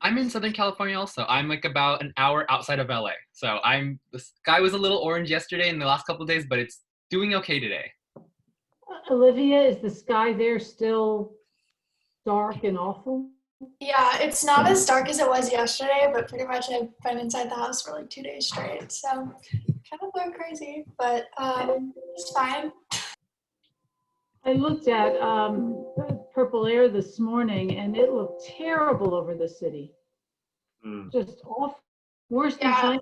I'm in Southern California also. I'm like about an hour outside of LA. So the sky was a little orange yesterday and the last couple of days, but it's doing okay today. Olivia, is the sky there still dark and awful? Yeah, it's not as dark as it was yesterday, but pretty much I've been inside the house for like 2 days straight. So kind of going crazy, but it's fine. I looked at Purple Air this morning and it looked terrible over the city. Just awful. Worse than China.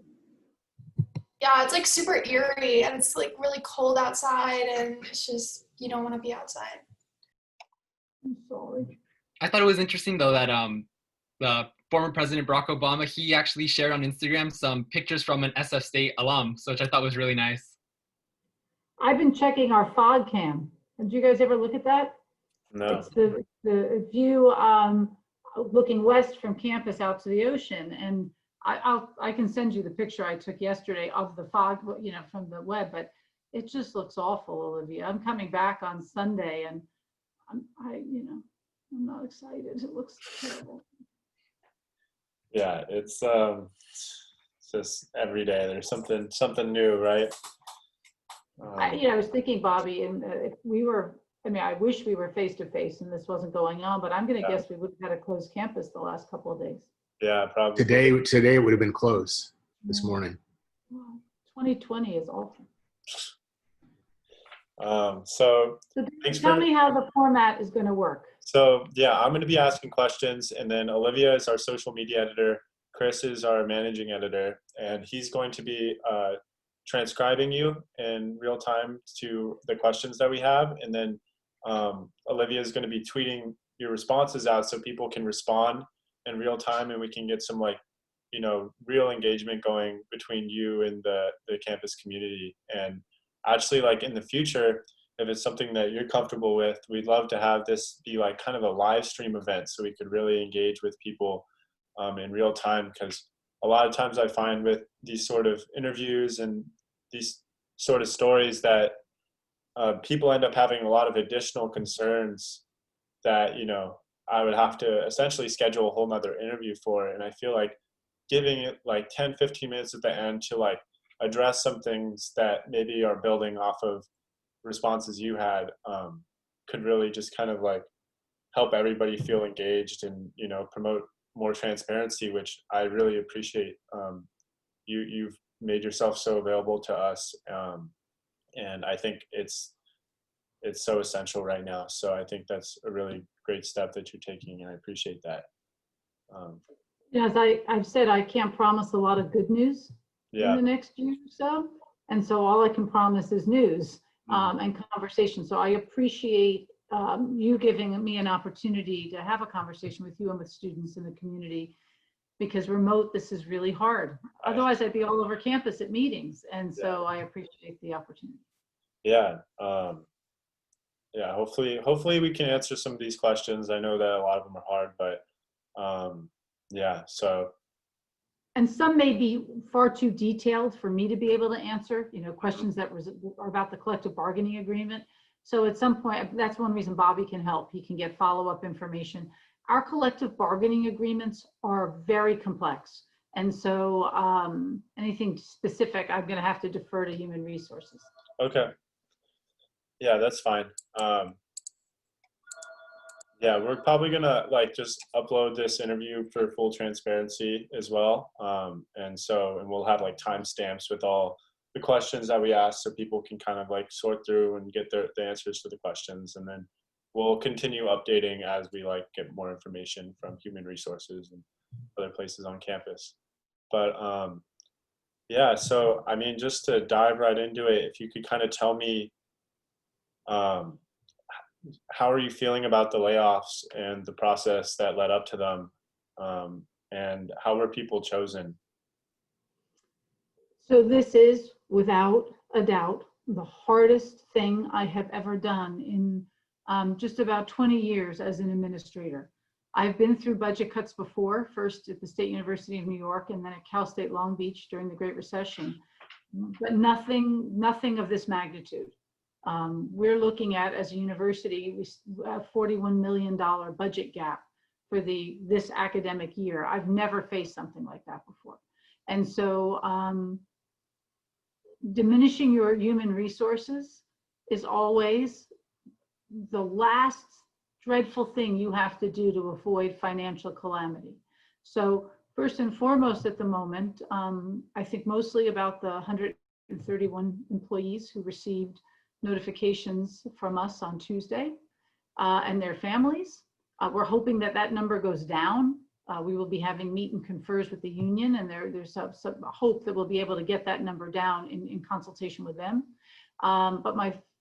Yeah, it's like super eerie and it's like really cold outside and it's just, you don't want to be outside. I'm sorry. I thought it was interesting though that the former President Barack Obama, he actually shared on Instagram some pictures from an SF State alum, which I thought was really nice. I've been checking our fog cam. Did you guys ever look at that? No. It's the view looking west from campus out to the ocean, and I can send you the picture I took yesterday of the fog, you know, from the web, but it just looks awful, Olivia. I'm coming back on Sunday, and I'm not excited. It looks terrible. Yeah, it's just every day there's something new, right? I was thinking, Bobby, and if we were, I wish we were face to face and this wasn't going on, but I'm going to guess we would have had a closed campus the last couple of days. Yeah, probably. Today it would have been closed this morning. Well, 2020 is awful. So tell me how the format is going to work. So yeah, I'm going to be asking questions, and then Olivia is our social media editor. Chris is our managing editor, and he's going to be transcribing you in real time to the questions that we have. And then Olivia is going to be tweeting your responses out so people can respond in real time, and we can get some real engagement going between you and the campus community. And actually, like in the future, if it's something that you're comfortable with, we'd love to have this be like kind of a live stream event so we could really engage with people in real time, because a lot of times I find with these sort of interviews and these sort of stories that people end up having a lot of additional concerns that, I would have to essentially schedule a whole nother interview for. And I feel like giving it like 10, 15 minutes at the end to like address some things that maybe are building off of responses you had could really just kind of like help everybody feel engaged and, promote more transparency, which I really appreciate. You've made yourself so available to us, and I think it's so essential right now. So I think that's a really great step that you're taking, and I appreciate that. As I've said, I can't promise a lot of good news in the next year or so, and so all I can promise is news and conversation. So I appreciate you giving me an opportunity to have a conversation with you and with students in the community, because remote, this is really hard. Otherwise, I'd be all over campus at meetings. And so I appreciate the opportunity. Yeah. Hopefully we can answer some of these questions. I know that a lot of them are hard, but so. And some may be far too detailed for me to be able to answer, questions that are about the collective bargaining agreement. So at some point, that's one reason Bobby can help. He can get follow-up information. Our collective bargaining agreements are very complex. And so anything specific, I'm going to have to defer to human resources. Okay. Yeah, that's fine. We're probably going to just upload this interview for full transparency as well. And we'll have timestamps with all the questions that we ask so people can kind of sort through and get the answers to the questions. And then we'll continue updating as we get more information from human resources and other places on campus. But so I mean, just to dive right into it, if you could kind of tell me, how are you feeling about the layoffs and the process that led up to them, and how were people chosen? So this is, without a doubt, the hardest thing I have ever done in just about 20 years as an administrator. I've been through budget cuts before, first at the State University of New York and then at Cal State Long Beach during the Great Recession, but nothing of this magnitude. We're looking at, as a university, a $41 million budget gap for this academic year. I've never faced something like that before. And so diminishing your human resources is always the last dreadful thing you have to do to avoid financial calamity. So first and foremost at the moment, I think mostly about the 131 employees who received notifications from us on Tuesday and their families. We're hoping that that number goes down. We will be having meet and confers with the union, and there's some hope that we'll be able to get that number down in consultation with them. But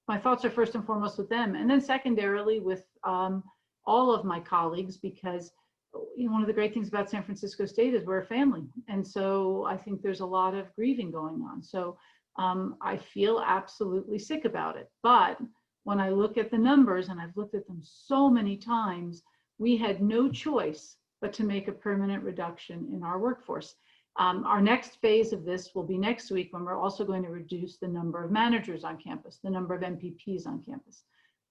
my thoughts are first and foremost with them, and then secondarily with all of my colleagues, because one of the great things about San Francisco State is we're a family. And so I think there's a lot of grieving going on. So I feel absolutely sick about it. But when I look at the numbers, and I've looked at them so many times, we had no choice but to make a permanent reduction in our workforce. Our next phase of this will be next week, when we're also going to reduce the number of managers on campus, the number of MPPs on campus.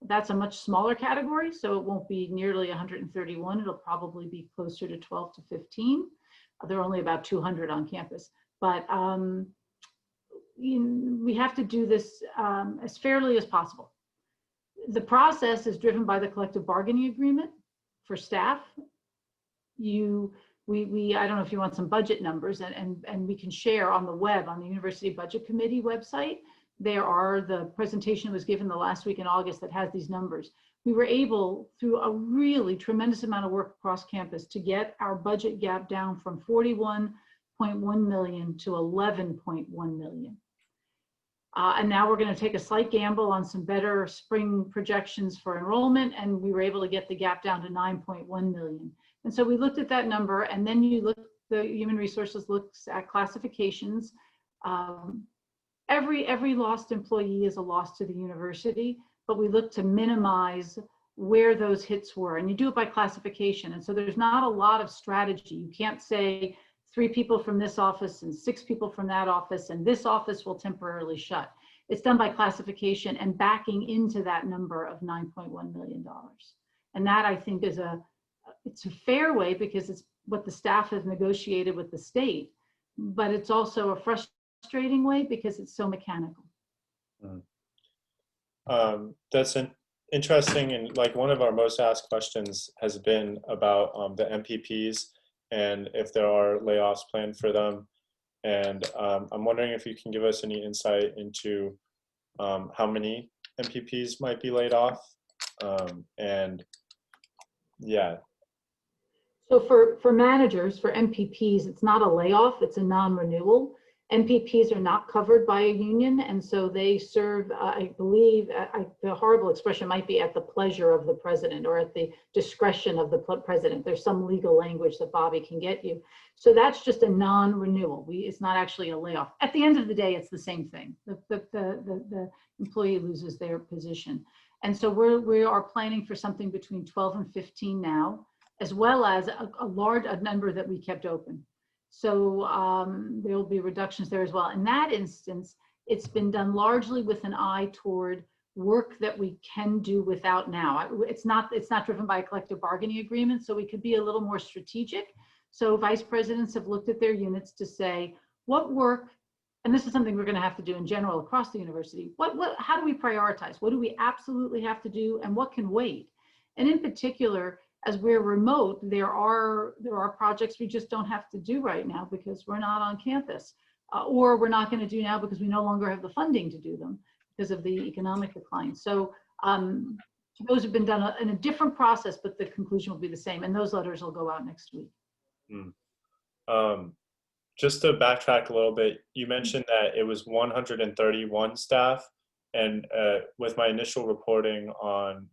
That's a much smaller category, so it won't be nearly 131. It'll probably be closer to 12 to 15. There are only about 200 on campus. But we have to do this as fairly as possible. The process is driven by the collective bargaining agreement for staff. I don't know if you want some budget numbers, and we can share on the web, on the University Budget Committee website. The presentation was given the last week in August that has these numbers. We were able, through a really tremendous amount of work across campus, to get our budget gap down from 41.1 million to 11.1 million. And now we're going to take a slight gamble on some better spring projections for enrollment, and we were able to get the gap down to 9.1 million. And so we looked at that number, and then the Human Resources looks at classifications. Every lost employee is a loss to the university, but we look to minimize where those hits were, and you do it by classification. And so there's not a lot of strategy. You can't say 3 people from this office and 6 people from that office, and this office will temporarily shut. It's done by classification and backing into that number of $9.1 million. And that, I think, it's a fair way, because it's what the staff has negotiated with the state, but it's also a frustrating way because it's so mechanical. That's interesting, and like one of our most asked questions has been about the MPPs and if there are layoffs planned for them. And I'm wondering if you can give us any insight into how many MPPs might be laid off. And yeah. So for managers, for MPPs, it's not a layoff, it's a non-renewal. MPPs are not covered by a union, and so they serve, I believe, the horrible expression might be at the pleasure of the president or at the discretion of the president. There's some legal language that Bobby can get you. So that's just a non-renewal. It's not actually a layoff. At the end of the day, it's the same thing. The employee loses their position. And so we are planning for something between 12 and 15 now, as well as a large number that we kept open. So there will be reductions there as well. In that instance, it's been done largely with an eye toward work that we can do without now. It's not driven by a collective bargaining agreement, so we could be a little more strategic. So vice presidents have looked at their units to say, what work, and this is something we're going to have to do in general across the university, how do we prioritize? What do we absolutely have to do, and what can wait? And in particular, as we're remote, there are projects we just don't have to do right now because we're not on campus, or we're not going to do now because we no longer have the funding to do them because of the economic decline. So those have been done in a different process, but the conclusion will be the same, and those letters will go out next week. Just to backtrack a little bit, you mentioned that it was 131 staff, and with my initial reporting on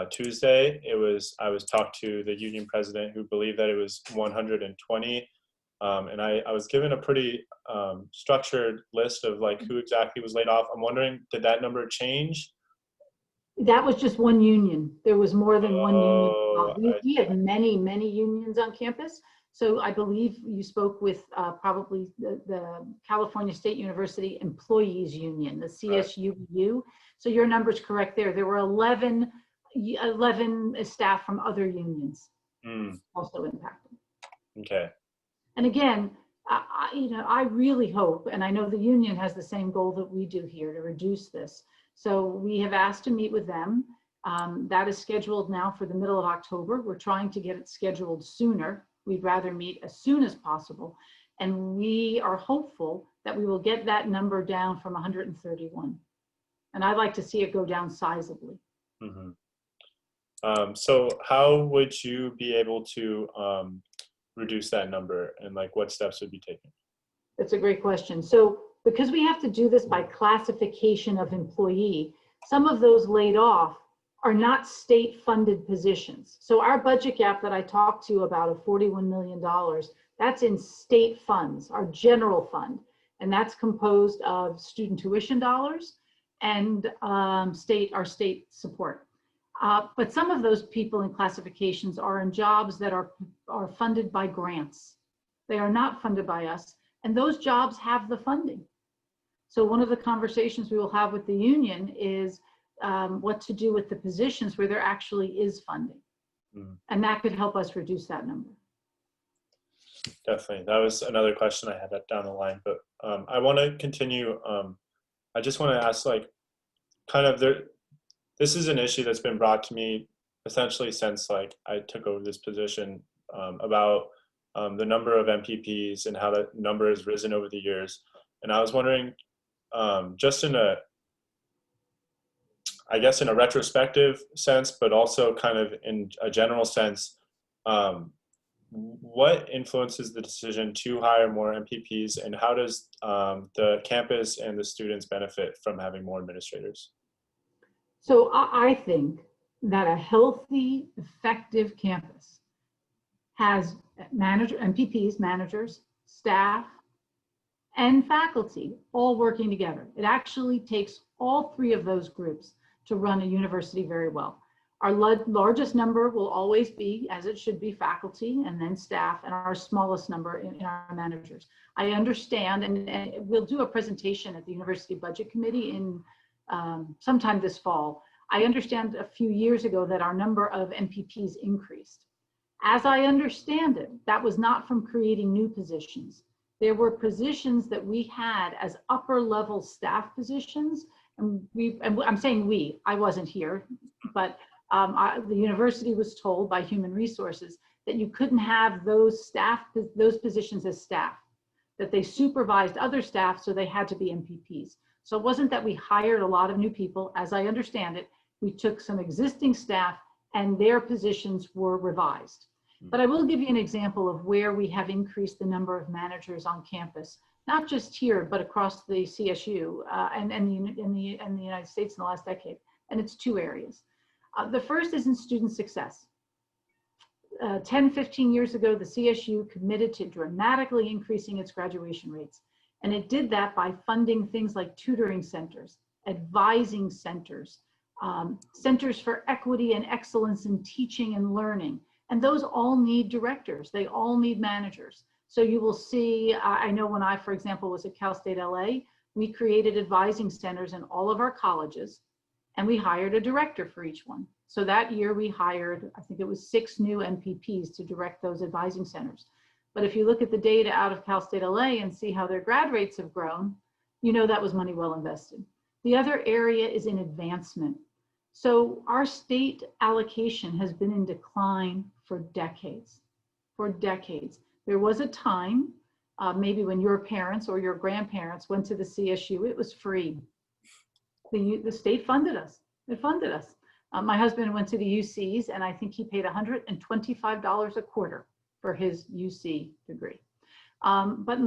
Tuesday, I was talked to the union president who believed that it was 120, and I was given a pretty structured list of like who exactly was laid off. I'm wondering, did that number change? That was just one union. There was more than one union. We have many unions on campus. So I believe you spoke with probably the California State University Employees Union, the CSUU. So your number's correct there. There were 11 staff from other unions. also impacted. Okay. And again, I really hope, and I know the union has the same goal that we do here to reduce this. So we have asked to meet with them. That is scheduled now for the middle of October. We're trying to get it scheduled sooner. We'd rather meet as soon as possible. And we are hopeful that we will get that number down from 131. And I'd like to see it go down sizably. So how would you be able to reduce that number, and like what steps would be taken? That's a great question. So because we have to do this by classification of employee, some of those laid off are not state funded positions. So our budget gap that I talked to you about of $41 million, that's in state funds, our general fund. And that's composed of student tuition dollars and our state support. But some of those people in classifications are in jobs that are funded by grants. They are not funded by us, and those jobs have the funding. So one of the conversations we will have with the union is what to do with the positions where there actually is funding. And that could help us reduce that number. Definitely. That was another question I had that down the line, but I want to continue. I just want to ask, like, this is an issue that's been brought to me essentially since like I took over this position, about the number of MPPs and how that number has risen over the years. And I was wondering, just in a retrospective sense, but also kind of in a general sense, what influences the decision to hire more MPPs, and how does the campus and the students benefit from having more administrators? So I think that a healthy, effective campus has MPPs, managers, staff, and faculty all working together. It actually takes all three of those groups to run a university very well. Our largest number will always be, as it should be, faculty and then staff, and our smallest number in our managers. I understand, and we'll do a presentation at the University Budget Committee in sometime this fall. I understand a few years ago that our number of MPPs increased. As I understand it, that was not from creating new positions. There were positions that we had as upper level staff positions, and I'm saying we, I wasn't here, but the university was told by human resources that you couldn't have those positions as staff, that they supervised other staff, so they had to be MPPs. So it wasn't that we hired a lot of new people. As I understand it, we took some existing staff and their positions were revised. But I will give you an example of where we have increased the number of managers on campus, not just here, but across the CSU and in the United States in the last decade. And it's two areas. The first is in student success. 10, 15 years ago, the CSU committed to dramatically increasing its graduation rates. And it did that by funding things like tutoring centers, advising centers, centers for equity and excellence in teaching and learning. And those all need directors. They all need managers. So you will see, I know when I, for example, was at Cal State LA, we created advising centers in all of our colleges, and we hired a director for each one. So that year we hired, I think it was 6 new MPPs to direct those advising centers. But if you look at the data out of Cal State LA and see how their grad rates have grown, you know that was money well invested. The other area is in advancement. So our state allocation has been in decline for decades, There was a time, maybe when your parents or your grandparents went to the CSU, it was free. The state funded us, it funded us. My husband went to the UCs, and I think he paid $125 a quarter for his UC degree. But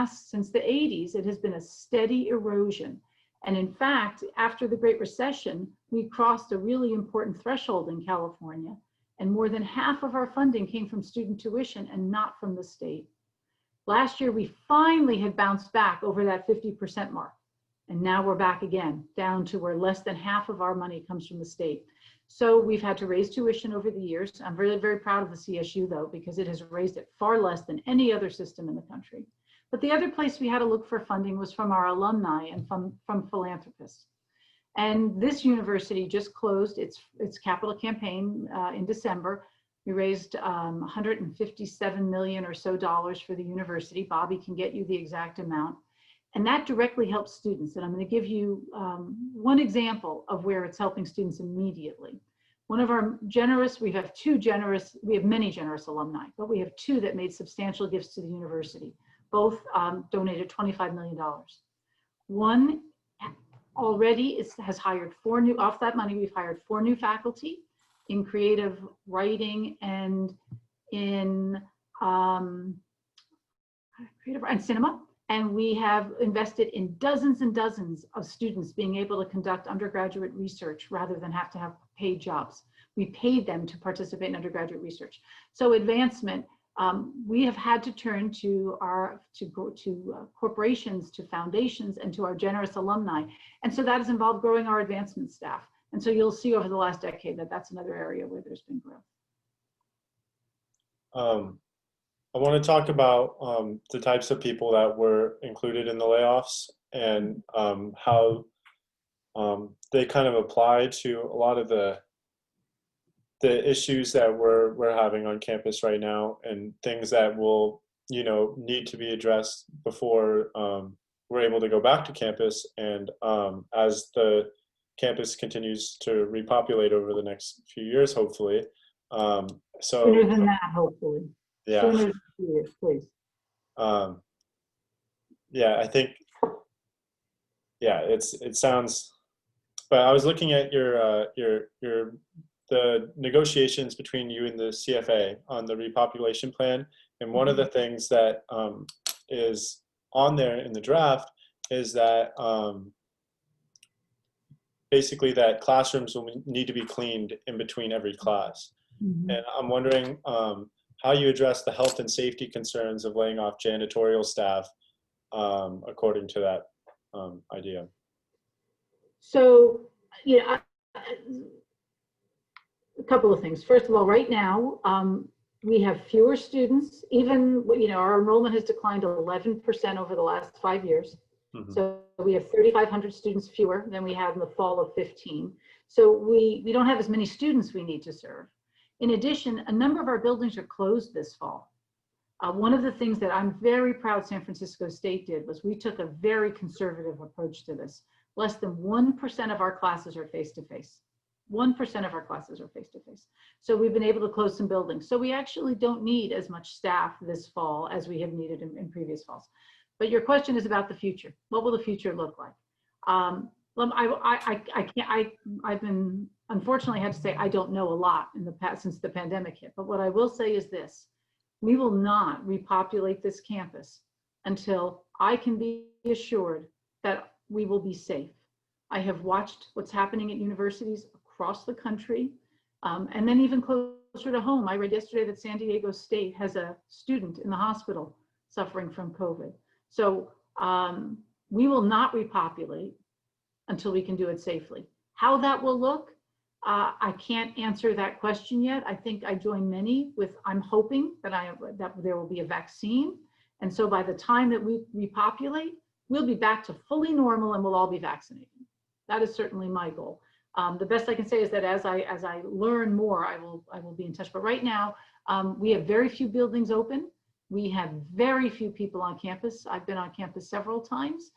since the 80s, it has been a steady erosion. And in fact, after the Great Recession, we crossed a really important threshold in California, and more than half of our funding came from student tuition and not from the state. Last year, we finally had bounced back over that 50% mark. And now we're back again, down to where less than half of our money comes from the state. So we've had to raise tuition over the years. I'm really very proud of the CSU though, because it has raised it far less than any other system in the country. But the other place we had to look for funding was from our alumni and from philanthropists. And this university just closed its capital campaign in December. We raised 157 million or so dollars for the university. Bobby can get you the exact amount. And that directly helps students. And I'm going to give you one example of where it's helping students immediately. One of our generous, we have many generous alumni, but we have two that made substantial gifts to the university. Both donated $25 million. One already has hired off that money, we've hired 4 new faculty in creative writing and in creative and cinema. And we have invested in dozens and dozens of students being able to conduct undergraduate research rather than have to have paid jobs. We paid them to participate in undergraduate research. So advancement, we have had to turn to corporations, to foundations, and to our generous alumni. And so that has involved growing our advancement staff. And so you'll see over the last decade that that's another area where there's been growth. I want to talk about the types of people that were included in the layoffs and how they kind of apply to a lot of the issues that we're having on campus right now, and things that will, you know, need to be addressed before we're able to go back to campus, and as the campus continues to repopulate over the next few years, hopefully. Sooner than that, hopefully. Yeah. Sooner than 2 years, please. Yeah, I think, yeah, it sounds, but I was looking at the negotiations between you and the CFA on the repopulation plan, and one of the things that is on there in the draft is that basically that classrooms will need to be cleaned in between every class. Mm-hmm. And I'm wondering how you address the health and safety concerns of laying off janitorial staff according to that idea. So, yeah, a couple of things. First of all, right now, we have fewer students. Even, you know, our enrollment has declined 11% over the last 5 years. Mm-hmm. So we have 3,500 students fewer than we had in the fall of 15. So we don't have as many students we need to serve. In addition, a number of our buildings are closed this fall. One of the things that I'm very proud San Francisco State did was we took a very conservative approach to this. Less than 1% of our classes are face-to-face. 1% of our classes are face-to-face. So we've been able to close some buildings. So we actually don't need as much staff this fall as we have needed in previous falls. But your question is about the future. What will the future look like? I've been, unfortunately, had to say I don't know a lot in the past since the pandemic hit. But what I will say is this: we will not repopulate this campus until I can be assured that we will be safe. I have watched what's happening at universities across the country, and then even closer to home. I read yesterday that San Diego State has a student in the hospital suffering from COVID. So we will not repopulate until we can do it safely. How that will look, I can't answer that question yet. I think I join many with, I'm hoping that there will be a vaccine. And so by the time that we repopulate, we'll be back to fully normal and we'll all be vaccinated. That is certainly my goal. The best I can say is that as I learn more, I will be in touch. But right now, we have very few buildings open. We have very few people on campus. I've been on campus several times.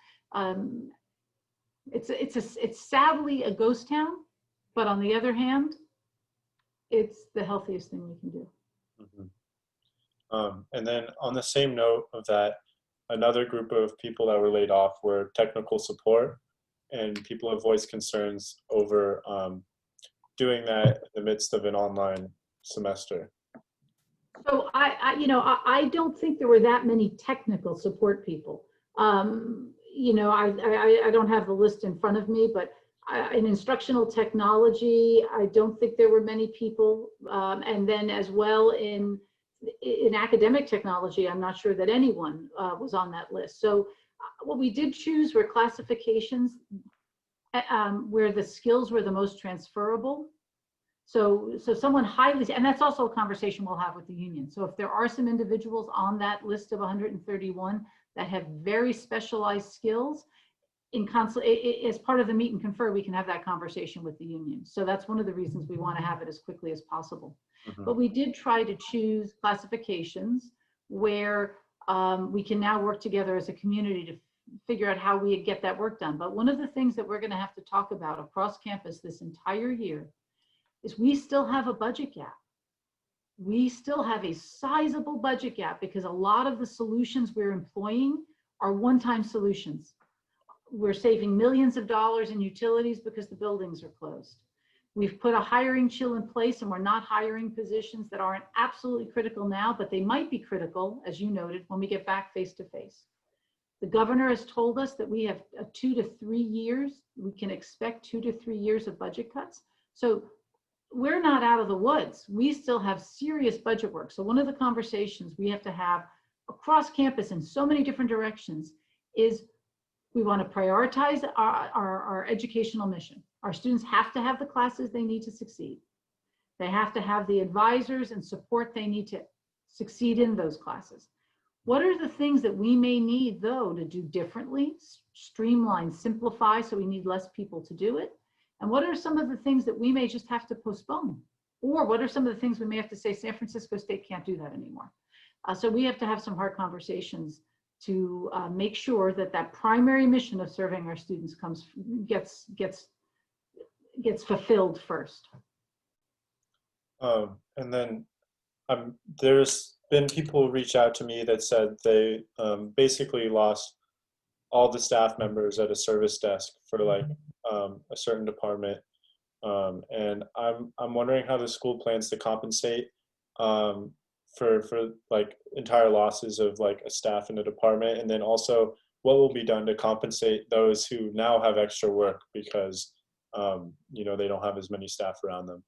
It's sadly a ghost town, but on the other hand, it's the healthiest thing we can do. Mm-hmm. And then on the same note of that, another group of people that were laid off were technical support, and people have voiced concerns over doing that in the midst of an online semester. So I don't think there were that many technical support people. You know, I don't have the list in front of me, but in instructional technology, I don't think there were many people. And then as well in academic technology, I'm not sure that anyone was on that list. So what we did choose were classifications where the skills were the most transferable. So someone highly, and that's also a conversation we'll have with the union. So if there are some individuals on that list of 131 that have very specialized skills, as part of the meet and confer, we can have that conversation with the union. So that's one of the reasons we want to have it as quickly as possible. But we did try to choose classifications where we can now work together as a community to figure out how we get that work done. But one of the things that we're going to have to talk about across campus this entire year is we still have a budget gap. We still have a sizable budget gap because a lot of the solutions we're employing are one-time solutions. We're saving millions of dollars in utilities because the buildings are closed. We've put a hiring chill in place and we're not hiring positions that aren't absolutely critical now, but they might be critical, as you noted, when we get back face to face. The governor has told us that we have 2 to 3 years. We can expect 2 to 3 years of budget cuts. So we're not out of the woods. We still have serious budget work. So one of the conversations we have to have across campus in so many different directions is we want to prioritize our educational mission. Our students have to have the classes they need to succeed. They have to have the advisors and support they need to succeed in those classes. What are the things that we may need, though, to do differently, streamline, simplify, so we need less people to do it? And what are some of the things that we may just have to postpone? Or what are some of the things we may have to say, San Francisco State can't do that anymore? So we have to have some hard conversations to make sure that that primary mission of serving our students gets fulfilled first. And then there's been people reach out to me that said they basically lost all the staff members at a service desk for like a certain department. And I'm wondering how the school plans to compensate for like entire losses of like a staff in a department, and then also what will be done to compensate those who now have extra work because you know, they don't have as many staff around them.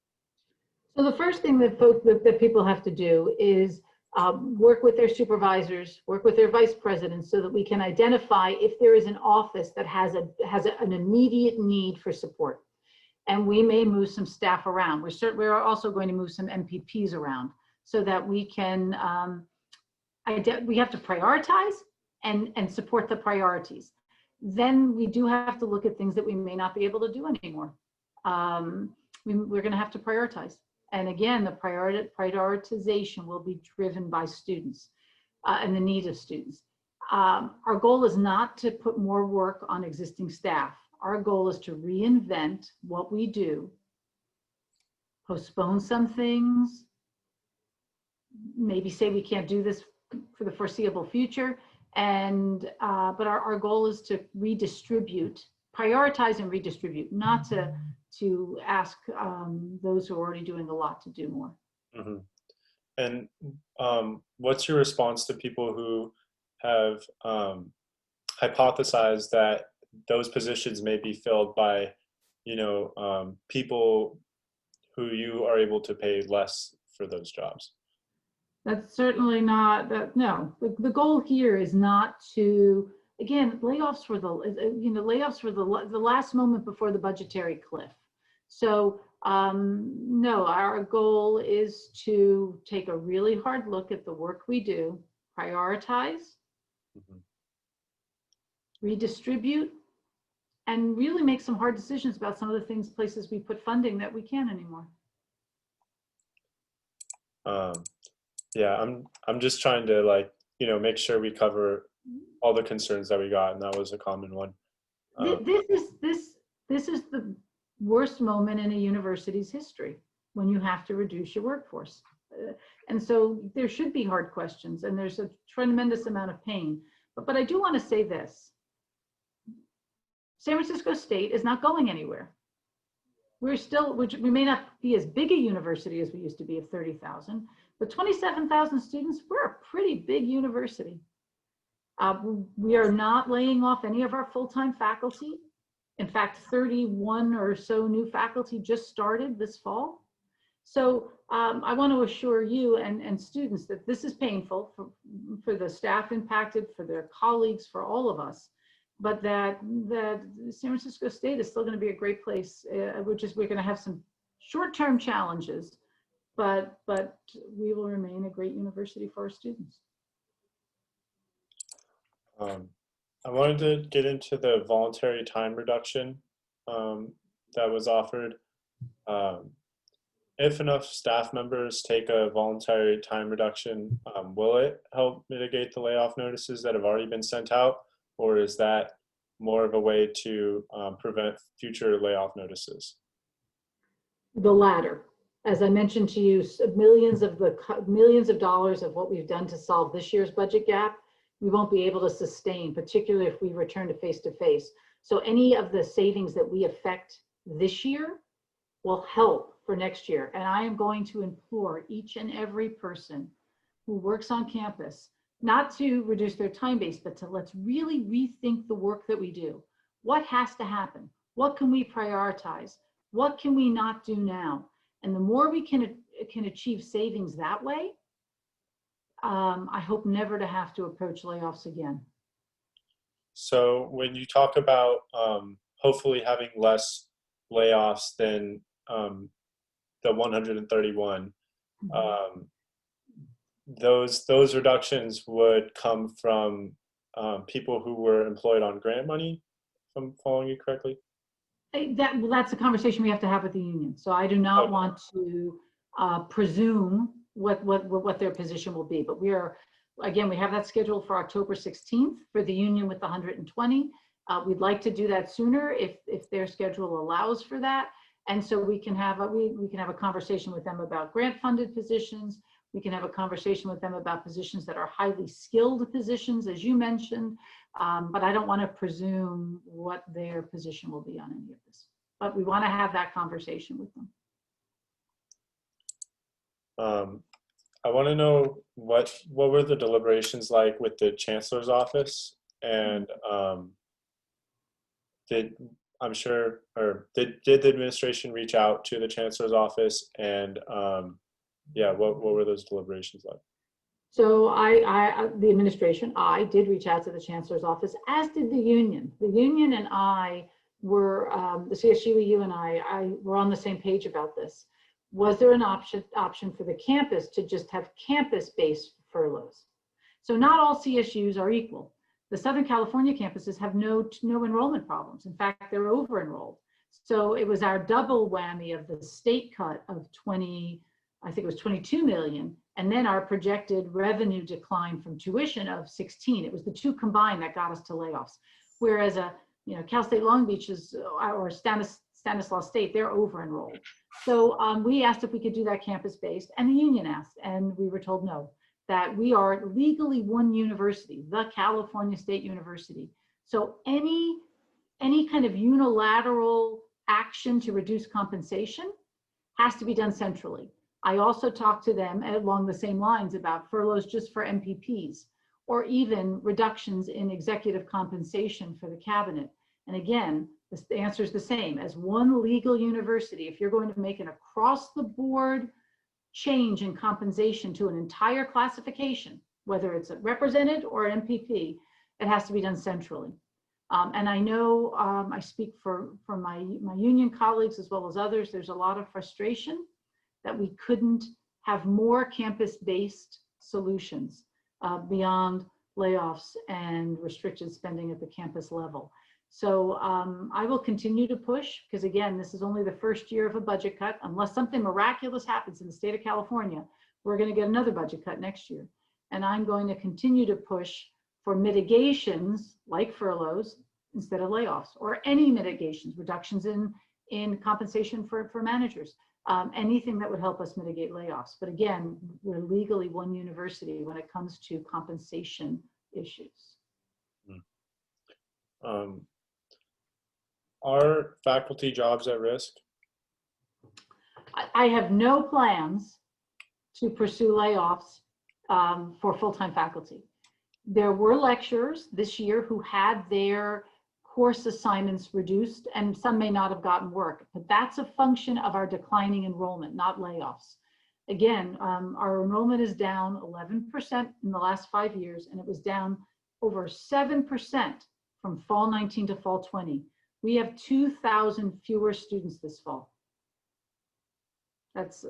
So the first thing that people have to do is work with their supervisors, work with their vice presidents, so that we can identify if there is an office that has an immediate need for support. And we may move some staff around. We're also going to move some MPPs around so that we can, we have to prioritize and support the priorities. Then we do have to look at things that we may not be able to do anymore. We're going to have to prioritize. And again, the prioritization will be driven by students and the needs of students. Our goal is not to put more work on existing staff. Our goal is to reinvent what we do, postpone some things, maybe say we can't do this for the foreseeable future. And but our goal is to redistribute, prioritize and redistribute, not to ask those who are already doing a lot to do more. Mm-hmm. And what's your response to people who have hypothesized that those positions may be filled by, you know, people who you are able to pay less for those jobs? That's certainly not that. No, the goal here is not to, again, layoffs were the last moment before the budgetary cliff. So no, our goal is to take a really hard look at the work we do, prioritize, redistribute, and really make some hard decisions about some of the places we put funding that we can't anymore. Yeah, I'm just trying to, like, you know, make sure we cover all the concerns that we got, and that was a common one. This is the worst moment in a university's history when you have to reduce your workforce, and so there should be hard questions, and there's a tremendous amount of pain. But I do want to say this: San Francisco State is not going anywhere. We may not be as big a university as we used to be of 30,000, but 27,000 students, we're a pretty big university. We are not laying off any of our full-time faculty. In fact, 31 or so new faculty just started this fall. So I want to assure you and students that this is painful for the staff impacted, for their colleagues, for all of us. But that San Francisco State is still going to be a great place. We're going to have some short-term challenges, but we will remain a great university for our students. I wanted to get into the voluntary time reduction that was offered. if enough staff members take a voluntary time reduction, will it help mitigate the layoff notices that have already been sent out? Or is that more of a way to prevent future layoff notices? The latter. As I mentioned to you, millions of dollars of what we've done to solve this year's budget gap, we won't be able to sustain, particularly if we return to face-to-face. So any of the savings that we affect this year will help for next year. And I am going to implore each and every person who works on campus, not to reduce their time base, but to let's really rethink the work that we do. What has to happen? What can we prioritize? What can we not do now? And the more we can achieve savings that way, I hope never to have to approach layoffs again. So when you talk about hopefully having less layoffs than the 131, those reductions would come from people who were employed on grant money, if I'm following you correctly? That's a conversation we have to have with the union. So I do not want to presume what their position will be. But we have that scheduled for October 16th for the union with the 120. We'd like to do that sooner if their schedule allows for that. And so we can have a conversation with them about grant funded positions. We can have a conversation with them about positions that are highly skilled positions, as you mentioned. But I don't want to presume what their position will be on any of this. But we want to have that conversation with them. I want to know what were the deliberations like with the chancellor's office, and did the administration reach out to the chancellor's office, and what were those deliberations like? So the administration, I did reach out to the chancellor's office, as did the union. The union and I were, the CSUEU and I were on the same page about this. Was there an option for the campus to just have campus-based furloughs? So not all CSUs are equal. The Southern California campuses have no enrollment problems. In fact, they're over-enrolled. So it was our double whammy of the state cut of I think it was 22 million, and then our projected revenue decline from tuition of 16. It was the two combined that got us to layoffs. Whereas Cal State Long Beach or Stanislaus State, they're over-enrolled. So we asked if we could do that campus-based, and the union asked, and we were told no, that we are legally one university, the California State University. So any kind of unilateral action to reduce compensation has to be done centrally. I also talked to them along the same lines about furloughs just for MPPs, or even reductions in executive compensation for the cabinet. And again, the answer is the same. As one legal university, if you're going to make an across-the-board change in compensation to an entire classification, whether it's a represented or an MPP, it has to be done centrally. And I know I speak for my union colleagues as well as others. There's a lot of frustration that we couldn't have more campus-based solutions beyond layoffs and restricted spending at the campus level. So I will continue to push, because again, this is only the first year of a budget cut. Unless something miraculous happens in the state of California, we're going to get another budget cut next year. And I'm going to continue to push for mitigations like furloughs instead of layoffs, or any mitigations, reductions in compensation for managers, anything that would help us mitigate layoffs. But again, we're legally one university when it comes to compensation issues. Are faculty jobs at risk? I have no plans to pursue layoffs for full-time faculty. There were lecturers this year who had their course assignments reduced, and some may not have gotten work, but that's a function of our declining enrollment, not layoffs. Again, our enrollment is down 11% in the last 5 years, and it was down over 7% from fall 19 to fall 20. We have 2,000 fewer students this fall. That's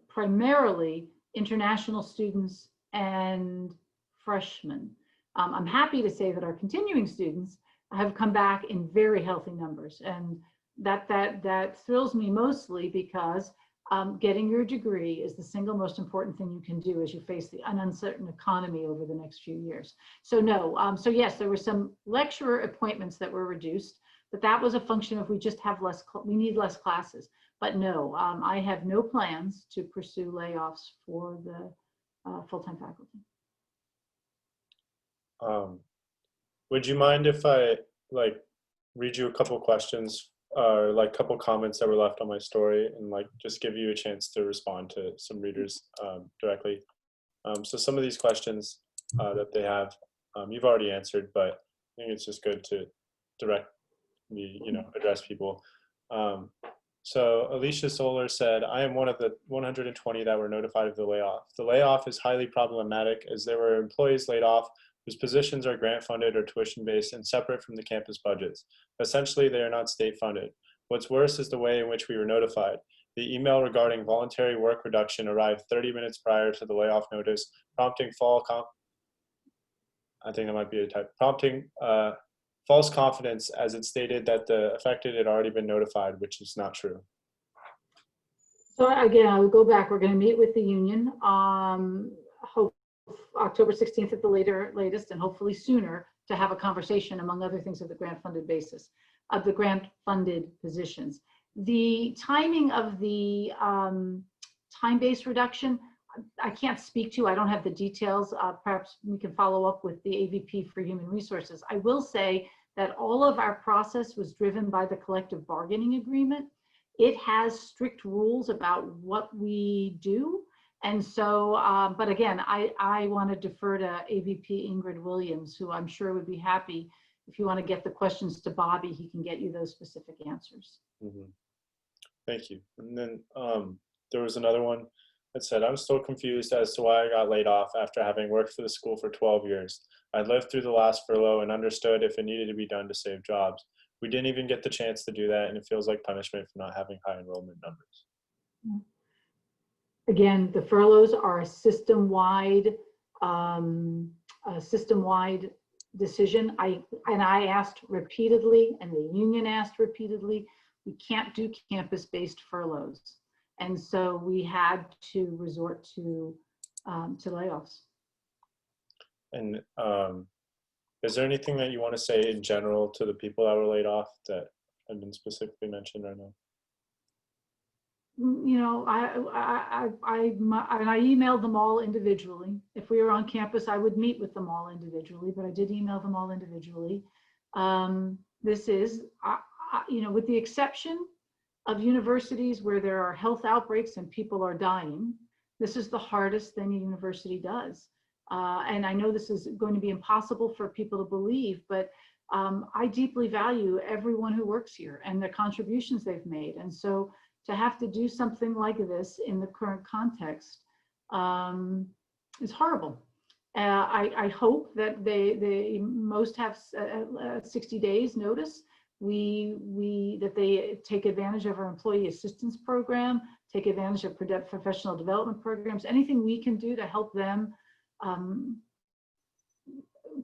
primarily international students and freshmen. I'm happy to say that our continuing students have come back in very healthy numbers, and that thrills me mostly because getting your degree is the single most important thing you can do as you face an uncertain economy over the next few years. So no, so yes, there were some lecturer appointments that were reduced, but that was a function of we just have we need less classes. But no, I have no plans to pursue layoffs for the full-time faculty. Would you mind if I read you a couple questions or couple comments that were left on my story and just give you a chance to respond to some readers directly? So some of these questions that they have, you've already answered, but I think it's just good to directly, address people. So Alicia Solar said, I am one of the 120 that were notified of the layoff. The layoff is highly problematic as there were employees laid off whose positions are grant funded or tuition based and separate from the campus budgets. Essentially, they are not state funded. What's worse is the way in which we were notified. The email regarding voluntary work reduction arrived 30 minutes prior to the layoff notice, prompting false confidence as it stated that the affected had already been notified, which is not true. So again, I will go back. We're going to meet with the union. Hope October 16th at the latest, and hopefully sooner, to have a conversation, among other things, of the grant-funded basis, of the grant-funded positions. The timing of the time-based reduction, I can't speak to. I don't have the details. Perhaps we can follow up with the AVP for Human Resources. I will say that all of our process was driven by the collective bargaining agreement. It has strict rules about what we do. And so, but again, I want to defer to AVP Ingrid Williams, who I'm sure would be happy. If you want to get the questions to Bobby, he can get you those specific answers. Mm-hmm. Thank you. And then there was another one that said, I'm still confused as to why I got laid off after having worked for the school for 12 years. I lived through the last furlough and understood if it needed to be done to save jobs. We didn't even get the chance to do that, and it feels like punishment for not having high enrollment numbers. Yeah. Again, the furloughs are a system-wide decision. I asked repeatedly, and the union asked repeatedly, we can't do campus-based furloughs. And so we had to resort to layoffs. And is there anything that you want to say in general to the people that were laid off that have been specifically mentioned right now? You know, I emailed them all individually. If we were on campus, I would meet with them all individually, but I did email them all individually. This is, you know, with the exception of universities where there are health outbreaks and people are dying, this is the hardest thing a university does. And I know this is going to be impossible for people to believe, but I deeply value everyone who works here and the contributions they've made. And so to have to do something like this in the current context is horrible. I hope that they most have 60 days notice. That they take advantage of our employee assistance program, take advantage of professional development programs, anything we can do to help them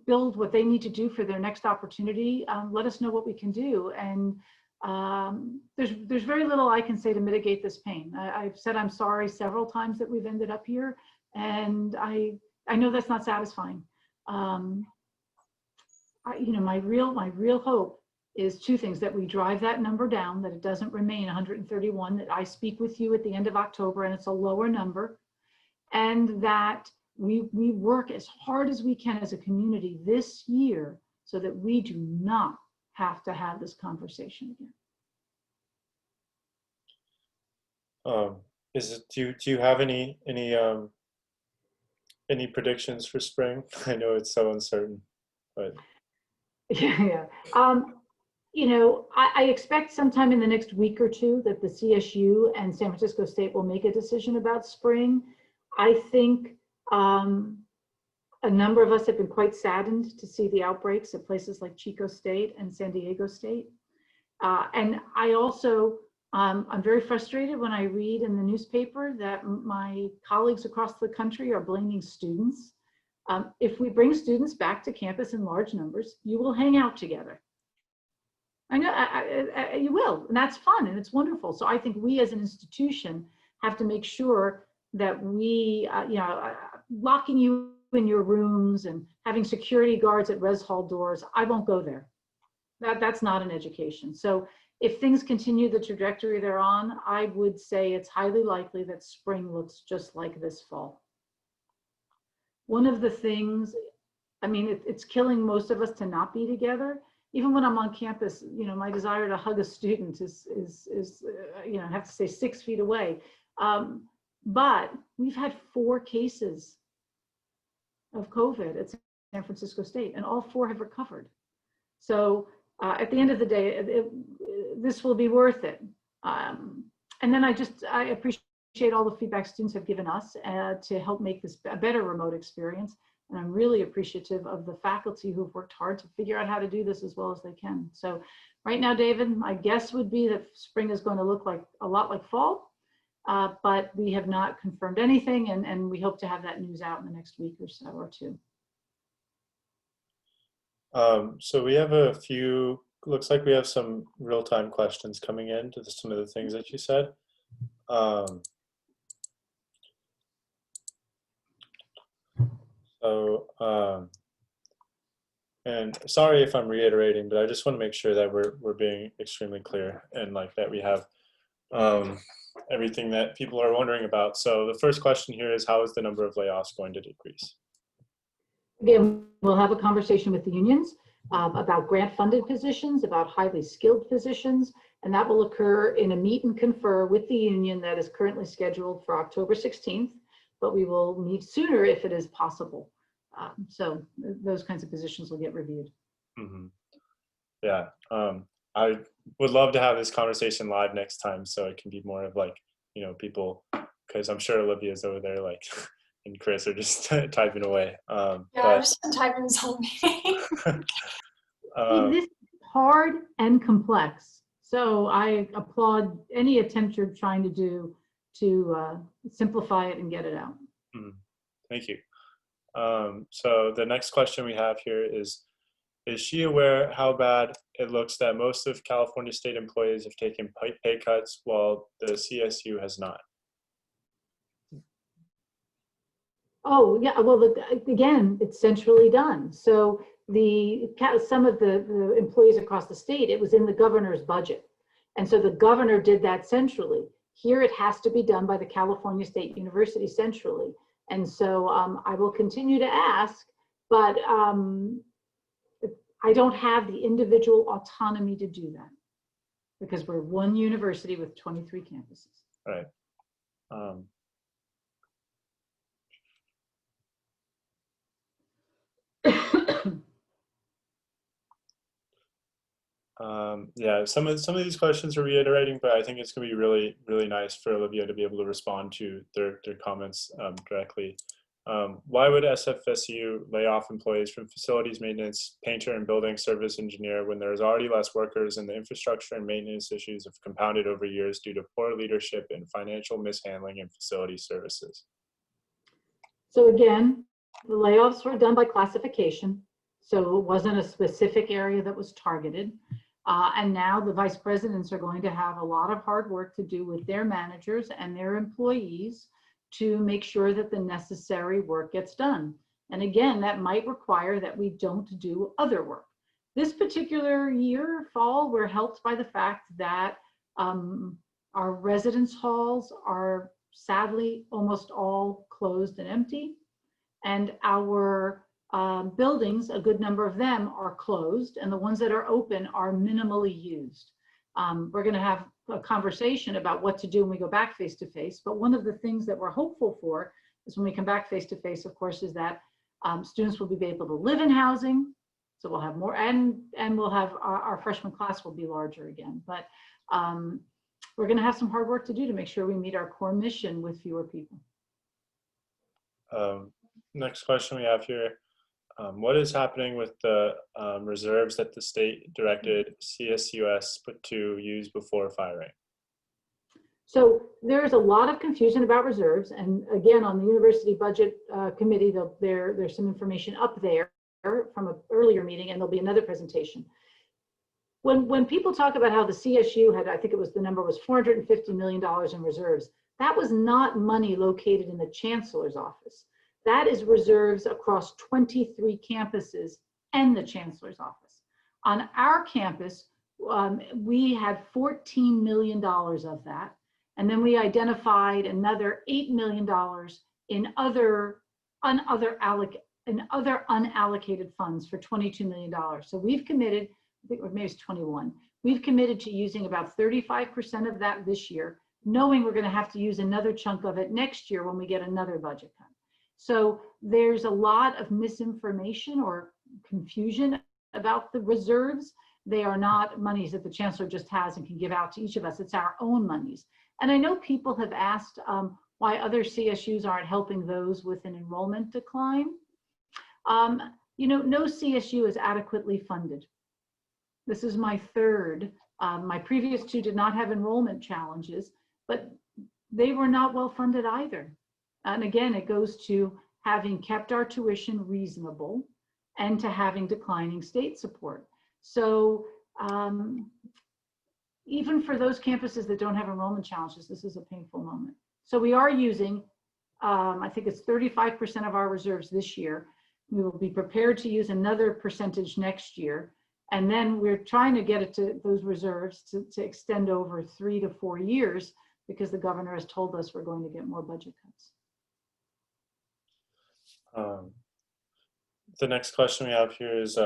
build what they need to do for their next opportunity. Let us know what we can do. And there's very little I can say to mitigate this pain. I've said I'm sorry several times that we've ended up here, and I know that's not satisfying. You know, my real hope is two things: that we drive that number down, that it doesn't remain 131, that I speak with you at the end of October and it's a lower number, and that we work as hard as we can as a community this year so that we do not have to have this conversation again. Do you have any predictions for spring? I know it's so uncertain, but yeah. You know, I expect sometime in the next week or two that the CSU and San Francisco State will make a decision about spring. I think a number of us have been quite saddened to see the outbreaks at places like Chico State and San Diego State. And I also, I'm very frustrated when I read in the newspaper that my colleagues across the country are blaming students. If we bring students back to campus in large numbers, you will hang out together. I know you will, and that's fun and it's wonderful. So I think we as an institution have to make sure that we, locking you in your rooms and having security guards at res hall doors, I won't go there. That's not an education. So if things continue the trajectory they're on, I would say it's highly likely that spring looks just like this fall. One of the things, I mean, it's killing most of us to not be together. Even when I'm on campus, my desire to hug a student is I have to stay 6 feet away. But we've had 4 cases of COVID at San Francisco State, and all 4 have recovered. So at the end of the day, this will be worth it. And then I appreciate all the feedback students have given us to help make this a better remote experience. And I'm really appreciative of the faculty who've worked hard to figure out how to do this as well as they can. So right now, David, my guess would be that spring is going to look like a lot like fall, but we have not confirmed anything, and we hope to have that news out in the next week or so or 2. So we have a few, looks like we have some real-time questions coming in to some of the things that you said. And sorry if I'm reiterating, but I just want to make sure that we're being extremely clear and like that we have everything that people are wondering about. So the first question here is, how is the number of layoffs going to decrease? Again, we'll have a conversation with the unions about grant-funded positions, about highly skilled positions, and that will occur in a meet and confer with the union that is currently scheduled for October 16th, but we will meet sooner if it is possible. So those kinds of positions will get reviewed. Mm-hmm. Yeah, I would love to have this conversation live next time, so it can be more of like, people, because I'm sure Olivia's over there like, and Chris are just typing away. Yeah, I've just been typing this whole meeting. This is hard and complex, so I applaud any attempt you're trying to do to simplify it and get it out. Thank you. So the next question we have here is she aware how bad it looks that most of California state employees have taken pay cuts while the CSU has not? Oh, yeah, well, again, it's centrally done. So some of the employees across the state, it was in the governor's budget. And so the governor did that centrally. Here it has to be done by the California State University centrally. And so I will continue to ask, but I don't have the individual autonomy to do that because we're one university with 23 campuses. Right. Yeah, some of these questions are reiterating, but I think it's going to be really, really nice for Olivia to be able to respond to their comments directly. Why would SFSU lay off employees from facilities maintenance, painter, and building service engineer when there's already less workers and the infrastructure and maintenance issues have compounded over years due to poor leadership and financial mishandling in facility services? So again, the layoffs were done by classification. So it wasn't a specific area that was targeted. And now the vice presidents are going to have a lot of hard work to do with their managers and their employees to make sure that the necessary work gets done. And again, that might require that we don't do other work. This particular year, fall, we're helped by the fact that our residence halls are sadly almost all closed and empty. And our buildings, a good number of them are closed, and the ones that are open are minimally used. We're going to have a conversation about what to do when we go back face to face, but one of the things that we're hopeful for is when we come back face to face, of course, is that students will be able to live in housing, so we'll have more, and we'll have our freshman class will be larger again. But we're going to have some hard work to do to make sure we meet our core mission with fewer people. Next question we have here. What is happening with the reserves that the state directed CSUS to use before firing? So there's a lot of confusion about reserves. And again, on the university budget committee, there's some information up there from an earlier meeting, and there'll be another presentation. When people talk about how the CSU had, I think it was, the number was $450 million in reserves, That was not money located in the chancellor's office. That is reserves across 23 campuses and the chancellor's office. On our campus, we had $14 million of that. And then we identified another $8 million in other unallocated funds for $22 million. So we've committed, I think maybe it's 21. We've committed to using about 35% of that this year, knowing we're going to have to use another chunk of it next year when we get another budget cut. So there's a lot of misinformation or confusion about the reserves. They are not monies that the chancellor just has and can give out to each of us. It's our own monies. And I know people have asked why other CSUs aren't helping those with an enrollment decline. You know, no CSU is adequately funded. This is my third. My previous two did not have enrollment challenges, but they were not well funded either. And again, it goes to having kept our tuition reasonable and to having declining state support. So even for those campuses that don't have enrollment challenges, this is a painful moment. So we are using, I think it's 35% of our reserves this year. We will be prepared to use another percentage next year. And then we're trying to get it to those reserves to extend over 3 to 4 years because the governor has told us we're going to get more budget cuts. The next question we have here is,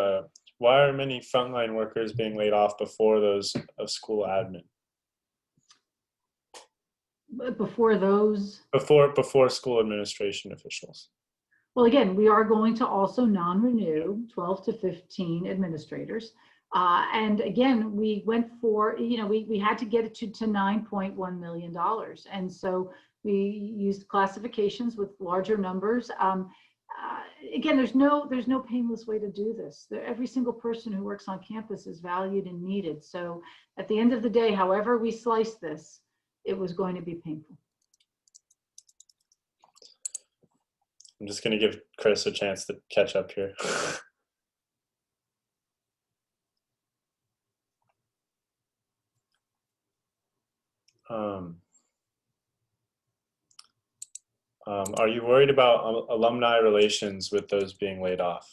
why are many frontline workers being laid off before those of school admin? Before those? Before school administration officials. Well, again, we are going to also non-renew 12 to 15 administrators. And again, we went for, you know, we had to get it to $9.1 million. And so we used classifications with larger numbers. Again, there's no painless way to do this. Every single person who works on campus is valued and needed. So at the end of the day, however we slice this, it was going to be painful. I'm just going to give Chris a chance to catch up here. Are you worried about alumni relations with those being laid off?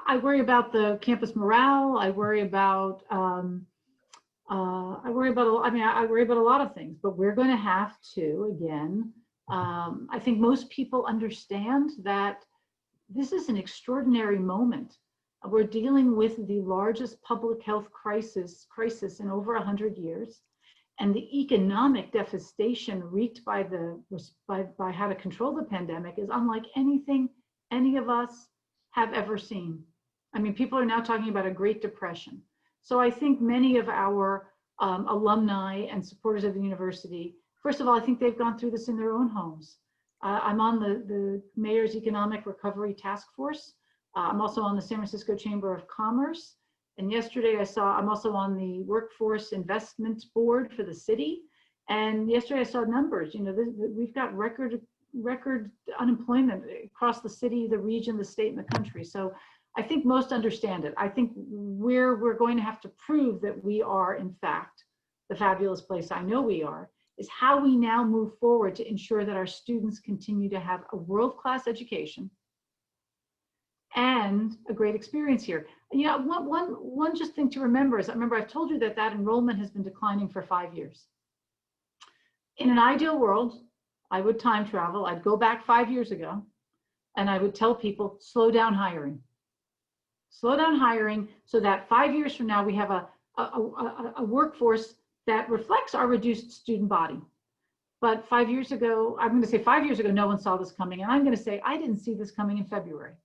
I worry about the campus morale. I worry about I worry about a lot of things, but we're going to have to, again, I think most people understand that this is an extraordinary moment. We're dealing with the largest public health crisis in over 100 years. And the economic devastation wreaked by how to control the pandemic is unlike anything any of us have ever seen. I mean, people are now talking about a Great Depression. So I think many of our alumni and supporters of the university, first of all, I think they've gone through this in their own homes. I'm on the Mayor's Economic Recovery Task Force. I'm also on the San Francisco Chamber of Commerce. And yesterday I'm also on the Workforce Investment Board for the city. And yesterday I saw numbers, you know, we've got record unemployment across the city, the region, the state, and the country. So I think most understand it. I think we're going to have to prove that we are, in fact, the fabulous place I know we are, is how we now move forward to ensure that our students continue to have a world-class education and a great experience here. You know, one just thing to remember is, I've told you that enrollment has been declining for 5 years. In an ideal world, I would time travel. I'd go back 5 years ago and I would tell people, slow down hiring. Slow down hiring so that 5 years from now, we have a workforce that reflects our reduced student body. But 5 years ago, I'm going to say 5 years ago, no one saw this coming. And I'm going to say, I didn't see this coming in February.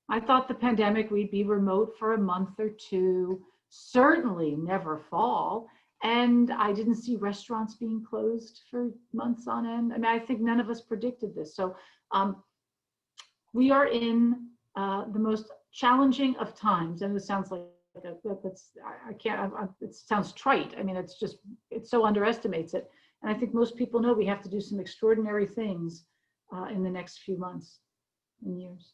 I thought the pandemic, we'd be remote for a month or two, certainly never fall. And I didn't see restaurants being closed for months on end. I mean, I think none of us predicted this. So we are in the most challenging of times. And it sounds like it sounds trite. I mean, it so underestimates it. And I think most people know we have to do some extraordinary things in the next few months and years.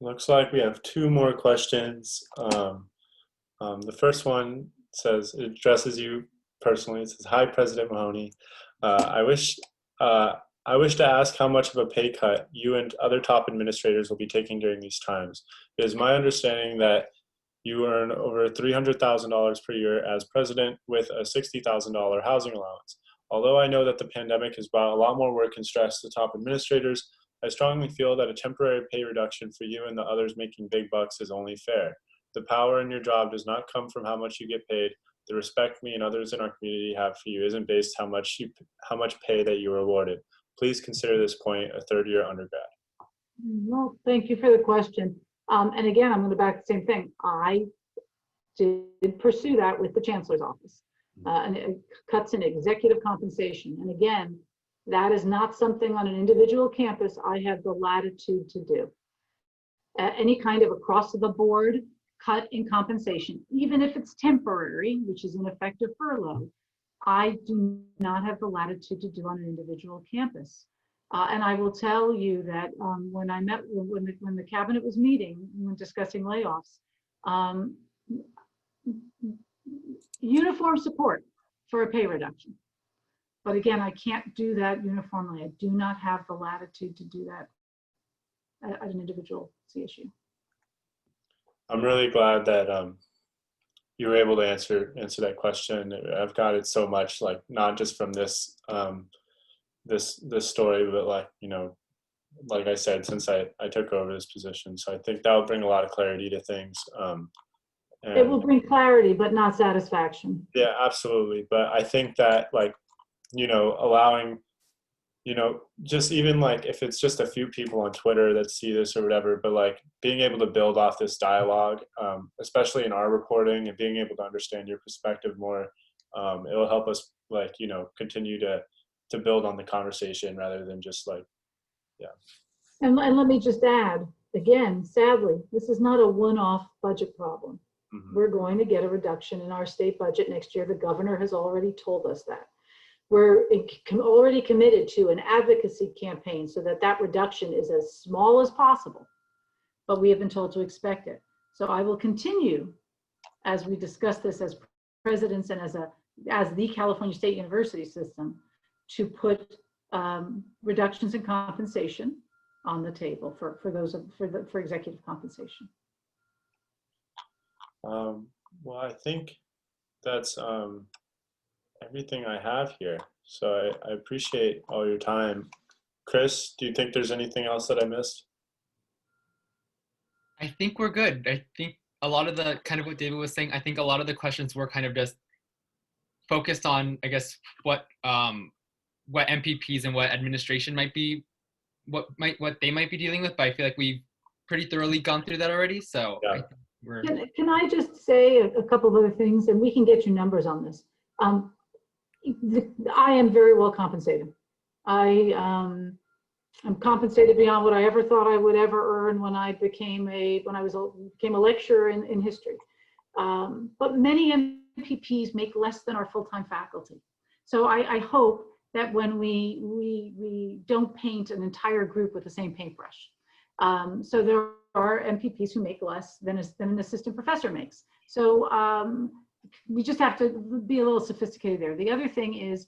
Looks like we have 2 more questions. The first one says, it addresses you personally. It says, "Hi, President Mahoney. I wish to ask how much of a pay cut you and other top administrators will be taking during these times. It is my understanding that you earn over $300,000 per year as president with a $60,000 housing allowance. Although I know that the pandemic has brought a lot more work and stress to top administrators, I strongly feel that a temporary pay reduction for you and the others making big bucks is only fair. The power in your job does not come from how much you get paid. The respect me and others in our community have for you isn't based how much pay that you are awarded. Please consider this point a third-year undergrad." Well, thank you for the question. And again, I'm going to back the same thing. I did pursue that with the chancellor's office, and it cuts in executive compensation. And again, that is not something on an individual campus I have the latitude to do. Any kind of across the board cut in compensation, even if it's temporary, which is an effective furlough, I do not have the latitude to do on an individual campus. And I will tell you that when I met, when the cabinet was meeting, when discussing layoffs, uniform support for a pay reduction. But again, I can't do that uniformly. I do not have the latitude to do that at an individual CSU. I'm really glad that you were able to answer that question. I've got it so much, like, not just from this this story, but like, you know, like I said, since I took over this position. So I think that will bring a lot of clarity to things. It will bring clarity, but not satisfaction. Yeah, absolutely. But I think that, like, you know, allowing, you know, just even like if it's just a few people on Twitter that see this or whatever, but like being able to build off this dialogue, especially in our reporting, and being able to understand your perspective more, it will help us, like, you know, continue to build on the conversation rather than just like, yeah. And let me just add, again, sadly, this is not a one-off budget problem. Mm-hmm. We're going to get a reduction in our state budget next year. The governor has already told us that. We're already committed to an advocacy campaign so that that reduction is as small as possible, but we have been told to expect it. So I will continue, as we discuss this as presidents and as the California State University system, to put reductions in compensation on the table for executive compensation. Well, I think that's everything I have here. So I appreciate all your time. Chris, do you think there's anything else that I missed? I think we're good. I think a lot of the kind of what David was saying, I think a lot of the questions were kind of just focused on, I guess, what MPPs and what administration might be, what they might be dealing with. But I feel like we've pretty thoroughly gone through that already. So yeah. Can I just say a couple of other things, and we can get you numbers on this. I am very well compensated. I'm compensated beyond what I ever thought I would ever earn when I became a lecturer in history. But many MPPs make less than our full-time faculty. So I hope that when we don't paint an entire group with the same paintbrush. So there are MPPs who make less than an assistant professor makes. So we just have to be a little sophisticated there. The other thing is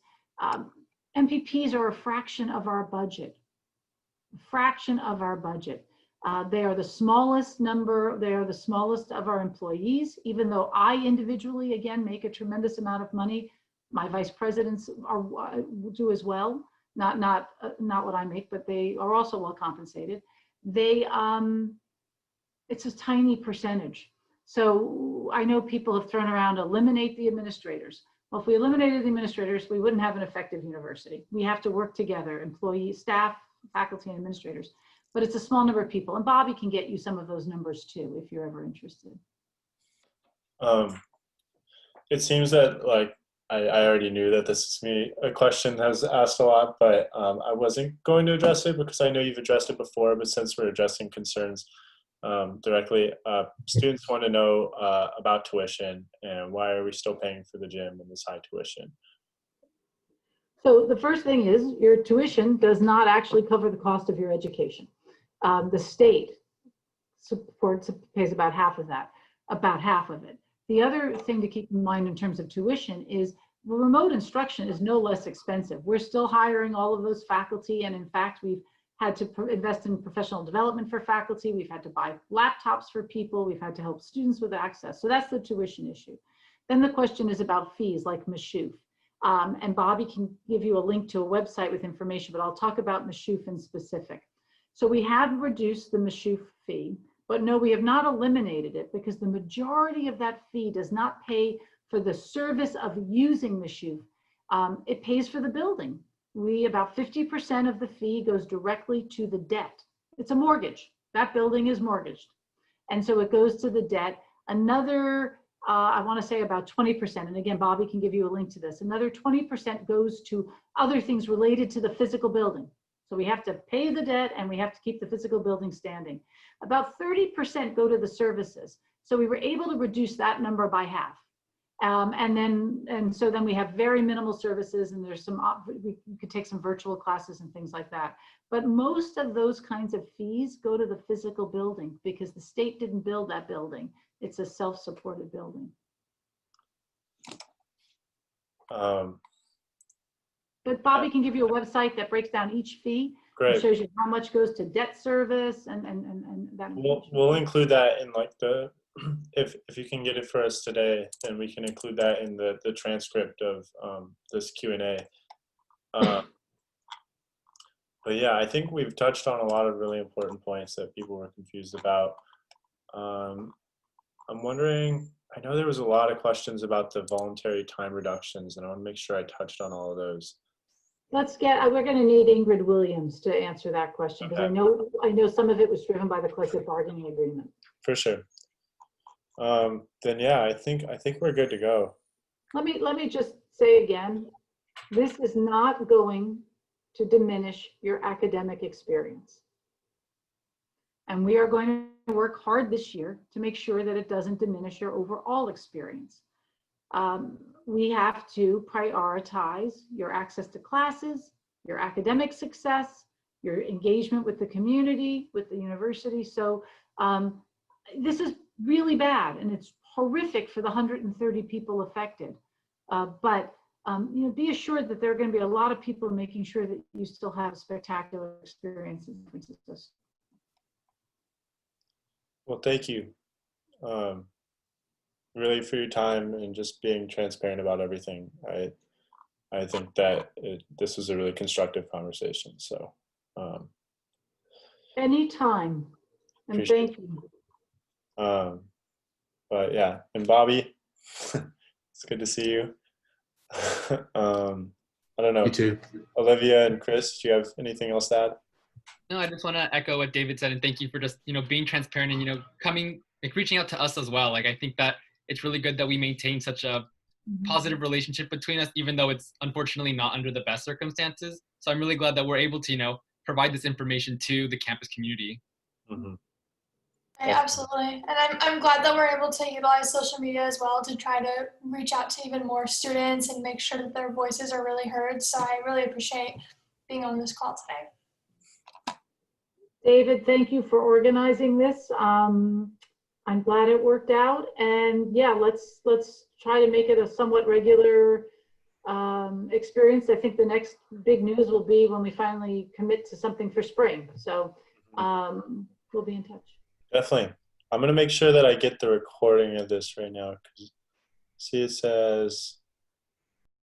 MPPs are a fraction of our budget. They are the smallest number. They are the smallest of our employees, even though I individually, again, make a tremendous amount of money. My vice presidents do as well. Not what I make, but they are also well compensated. It's a tiny percentage. So I know people have thrown around eliminate the administrators. Well, if we eliminated the administrators, we wouldn't have an effective university. We have to work together, employees, staff, faculty, and administrators. But it's a small number of people. And Bobby can get you some of those numbers too, if you're ever interested. It seems that, like, I already knew that this is me. A question has asked a lot, but I wasn't going to address it because I know you've addressed it before, but since we're addressing concerns directly, students want to know about tuition and why are we still paying for the gym and this high tuition? So the first thing is your tuition does not actually cover the cost of your education. The state pays about half of that, about half of it. The other thing to keep in mind in terms of tuition is remote instruction is no less expensive. We're still hiring all of those faculty, and in fact, we've had to invest in professional development for faculty. We've had to buy laptops for people. We've had to help students with access. So that's the tuition issue. Then the question is about fees like Mashoof. And Bobby can give you a link to a website with information, but I'll talk about Mashoof in specific. So we have reduced the Mashoof fee, but no, we have not eliminated it because the majority of that fee does not pay for the service of using Mashoof. It pays for the building. About 50% of the fee goes directly to the debt. It's a mortgage. That building is mortgaged. And so it goes to the debt. Another, I want to say about 20%, and again, Bobby can give you a link to this. Another 20% goes to other things related to the physical building. So we have to pay the debt and we have to keep the physical building standing. About 30% go to the services. So we were able to reduce that number by half. And so then we have very minimal services, and there's some, we could take some virtual classes and things like that. But most of those kinds of fees go to the physical building because the state didn't build that building. It's a self-supported building. But Bobby can give you a website that breaks down each fee. Great. And shows you how much goes to debt service and that. We'll include that in like the, if you can get it for us today, then we can include that in the transcript of this Q&A. But yeah, I think we've touched on a lot of really important points that people were confused about. I'm wondering, I know there was a lot of questions about the voluntary time reductions, and I want to make sure I touched on all of those. We're going to need Ingrid Williams to answer that question, because Okay. I know some of it was driven by the collective bargaining agreement. For sure. Then yeah, I think we're good to go. Let me just say again, this is not going to diminish your academic experience. And we are going to work hard this year to make sure that it doesn't diminish your overall experience. We have to prioritize your access to classes, your academic success, your engagement with the community, with the university. So this is really bad, and it's horrific for the 130 people affected. But you know, be assured that there are going to be a lot of people making sure that you still have a spectacular experience in San Francisco. Well, thank you really for your time and just being transparent about everything. I think that this was a really constructive conversation. So Anytime, and thank you. But yeah, and Bobby, it's good to see you. I don't know. You too. Olivia and Chris, do you have anything else to add? No, I just want to echo what David said, and thank you for just, being transparent and, coming, like reaching out to us as well. Like, I think that it's really good that we maintain such a positive relationship between us, even though it's unfortunately not under the best circumstances. So I'm really glad that we're able to, provide this information to the campus community. Mm-hmm. Right, absolutely. And I'm glad that we're able to utilize social media as well to try to reach out to even more students and make sure that their voices are really heard. So I really appreciate being on this call today. David, thank you for organizing this. I'm glad it worked out, and yeah, let's try to make it a somewhat regular experience. I think the next big news will be when we finally commit to something for spring. So we'll be in touch. Definitely. I'm going to make sure that I get the recording of this right now. See, it says